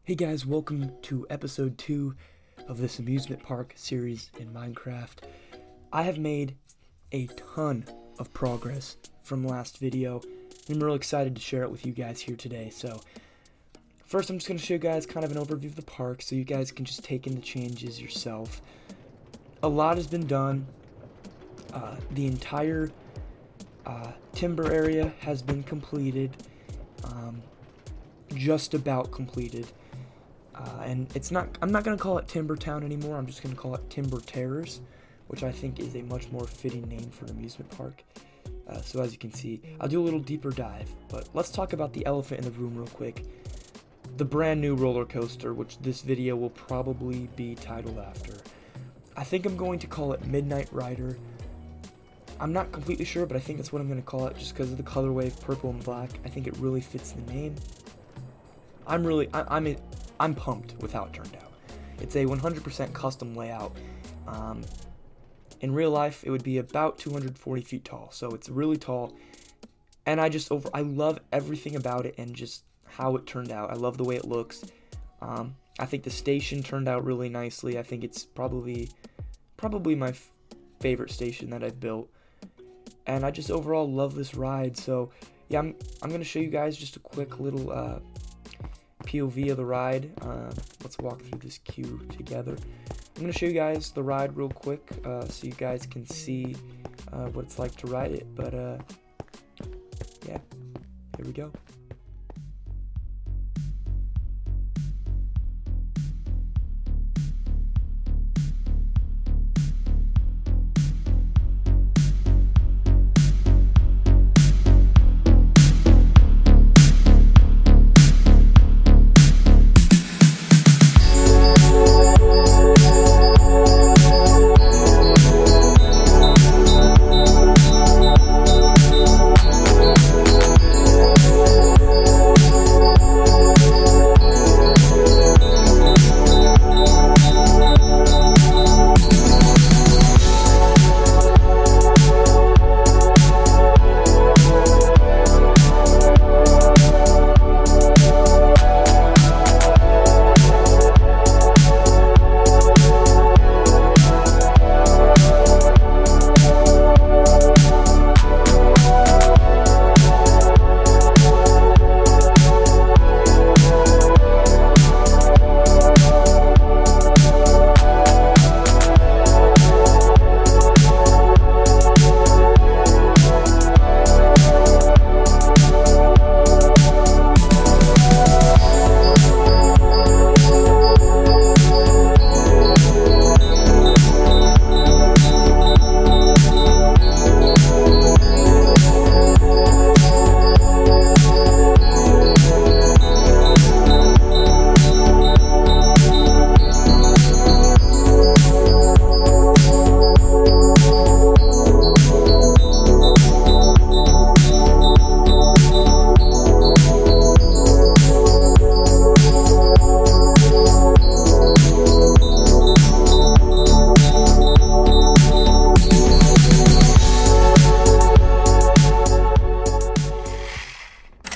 Hey guys, welcome to episode 2 of this amusement park series in Minecraft. I have made a ton of progress from last video, and I'm real excited to share it with you guys here today. So, first I'm just going to show you guys kind of an overview of the park so you guys can just take in the changes yourself. A lot has been done. The entire timber area has been completed, just about completed. And I'm not going to call it Timber Town anymore, I'm just going to call it Timber Terrors, which I think is a much more fitting name for an amusement park. So as you can see, I'll do a little deeper dive, but let's talk about the elephant in the room real quick. The brand new roller coaster, which this video will probably be titled after. I think I'm going to call it Midnight Rider. I'm not completely sure, but I think that's what I'm going to call it just because of the colorway of purple and black. I think it really fits the name. I'm pumped with how it turned out. It's a 100% custom layout. In real life, it would be about 240 feet tall, so it's really tall. And I love everything about it and just how it turned out. I love the way it looks. I think the station turned out really nicely. I think it's probably my favorite station that I've built. And I just overall love this ride. So yeah, I'm gonna show you guys just a quick little POV of the ride. Let's walk through this queue together. I'm going to show you guys the ride real quick so you guys can see what it's like to ride it. But yeah, here we go.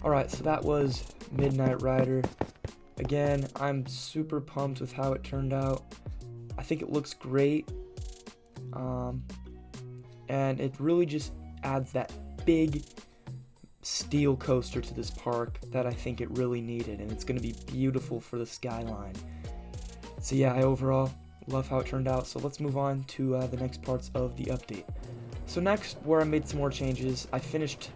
Alright, so that was Midnight Rider. Again, I'm super pumped with how it turned out. I think it looks great. And it really just adds that big steel coaster to this park that I think it really needed. And it's going to be beautiful for the skyline. So yeah, I overall love how it turned out. So let's move on to the next parts of the update. So next, where I made some more changes, I finished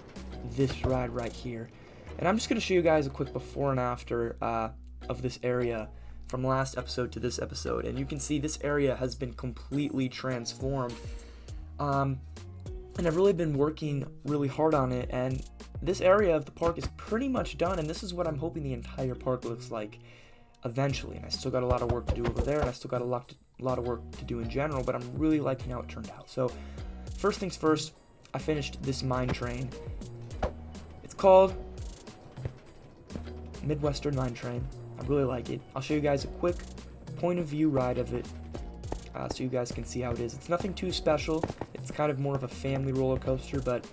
this ride right here. And I'm just going to show you guys a quick before and after of this area from last episode to this episode. And you can see this area has been completely transformed. And I've really been working really hard on it. And this area of the park is pretty much done. And this is what I'm hoping the entire park looks like eventually. And I still got a lot of work to do over there. And I still got a lot of work to do in general. But I'm really liking how it turned out. So first things first, I finished this mine train. It's called Midwestern Mine Train. I really like it. I'll show you guys a quick point of view ride of it so you guys can see how it is. It's nothing too special. It's kind of more of a family roller coaster, but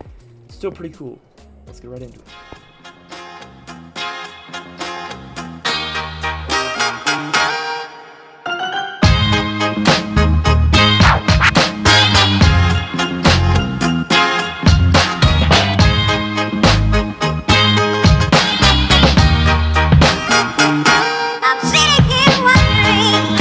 still pretty cool. Let's get right into it. I'm sitting here wondering,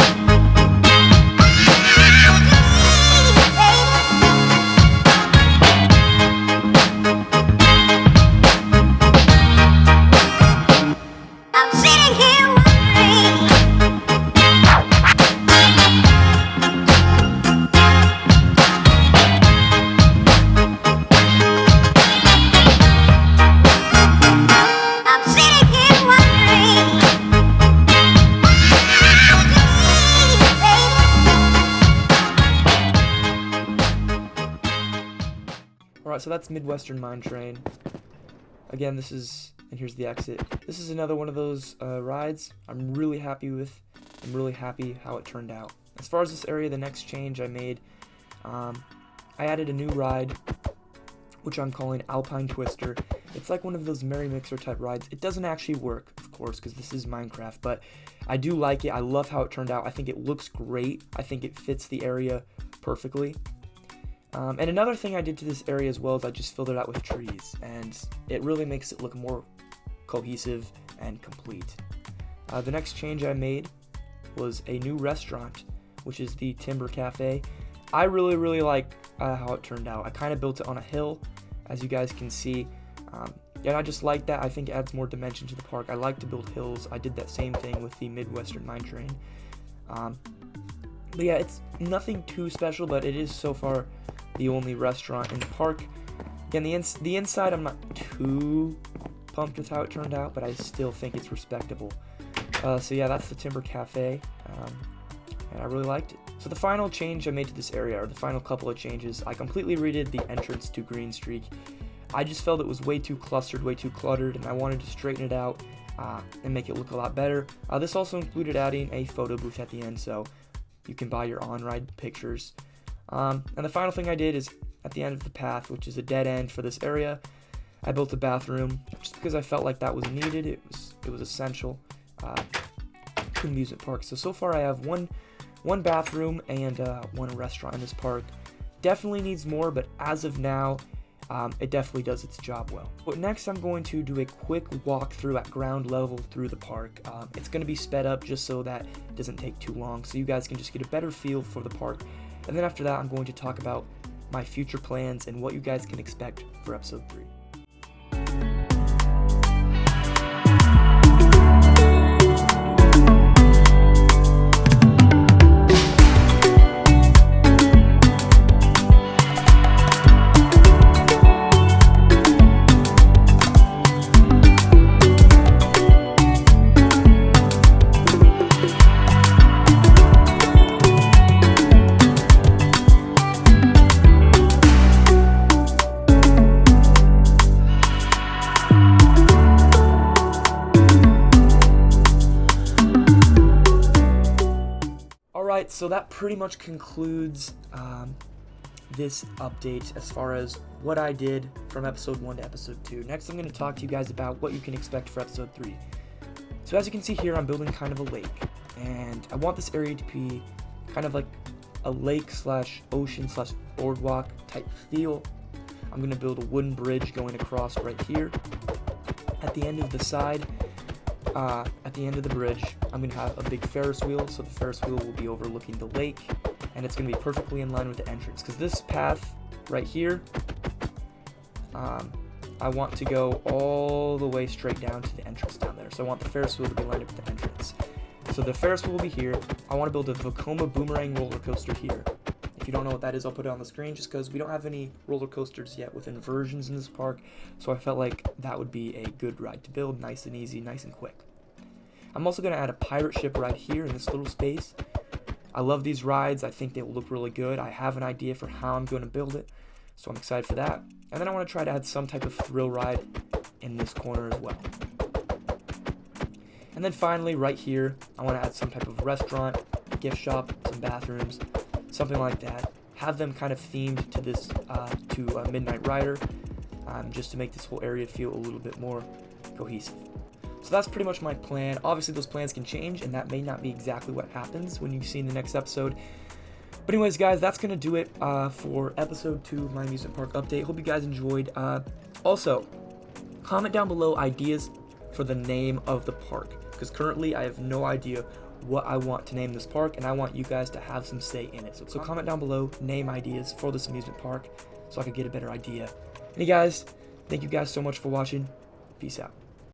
I'm sitting here wondering. I'm sitting here wondering. Alright, so that's Midwestern Mine Train. Again, this is, and here's the exit. This is another one of those rides I'm really happy with. I'm really happy how it turned out. As far as this area, the next change I made, I added a new ride, which I'm calling Alpine Twister. It's like one of those Merry Mixer type rides. It doesn't actually work, of course, because this is Minecraft, but I do like it. I love how it turned out. I think it looks great. I think it fits the area perfectly. And another thing I did to this area as well is I just filled it out with trees, and it really makes it look more cohesive and complete. The next change I made was a new restaurant, which is the Timber Cafe. I really like how it turned out. I kind of built it on a hill, as you guys can see, and I just like that. I think it adds more dimension to the park. I like to build hills. I did that same thing with the Midwestern Mine Train. But yeah, it's nothing too special, but it is so far the only restaurant in the park. Again, the inside I'm not too pumped with how it turned out, but I still think it's respectable. So yeah, that's the Timber Cafe, and I really liked it. So the final change I made to this area, or the final couple of changes, I completely redid the entrance to Green Streak. I just felt it was way too clustered, way too cluttered, and I wanted to straighten it out and make it look a lot better. This also included adding a photo booth at the end, so you can buy your on-ride pictures. And the final thing I did is at the end of the path, which is a dead end for this area, I built a bathroom just because I felt like that was needed. It was essential to amusement park. So far I have one bathroom and one restaurant in this park. Definitely needs more, but as of now, it definitely does its job well. But next I'm going to do a quick walkthrough at ground level through the park. It's going to be sped up just so that it doesn't take too long, so you guys can just get a better feel for the park. And then after that, I'm going to talk about my future plans and what you guys can expect for episode 3. Alright, so that pretty much concludes this update as far as what I did from episode 1 to episode 2. Next, I'm going to talk to you guys about what you can expect for episode 3. So as you can see here, I'm building kind of a lake, and I want this area to be kind of like a lake slash ocean slash boardwalk type feel. I'm going to build a wooden bridge going across right here. At the end of the side, at the end of the bridge, I'm going to have a big Ferris wheel, so the Ferris wheel will be overlooking the lake, and it's going to be perfectly in line with the entrance, because this path right here, I want to go all the way straight down to the entrance down there, so I want the Ferris wheel to be lined up with the entrance. So the Ferris wheel will be here. I want to build a Vekoma Boomerang roller coaster here. If you don't know what that is, I'll put it on the screen, just because we don't have any roller coasters yet with inversions in this park, so I felt like that would be a good ride to build, nice and easy, nice and quick. I'm also going to add a pirate ship right here in this little space. I love these rides. I think they will look really good. I have an idea for how I'm going to build it, so I'm excited for that. And then I want to try to add some type of thrill ride in this corner as well. And then finally, right here, I want to add some type of restaurant, gift shop, some bathrooms, something like that. Have them kind of themed to this, to Midnight Rider, just to make this whole area feel a little bit more cohesive. So that's pretty much my plan. Obviously, those plans can change, and that may not be exactly what happens when you see in the next episode. But anyways, guys, that's going to do it for episode 2 of my amusement park update. Hope you guys enjoyed. Also, comment down below ideas for the name of the park, because currently I have no idea what I want to name this park, and I want you guys to have some say in it. So comment down below name ideas for this amusement park so I could get a better idea. And you guys, thank you guys so much for watching. Peace out.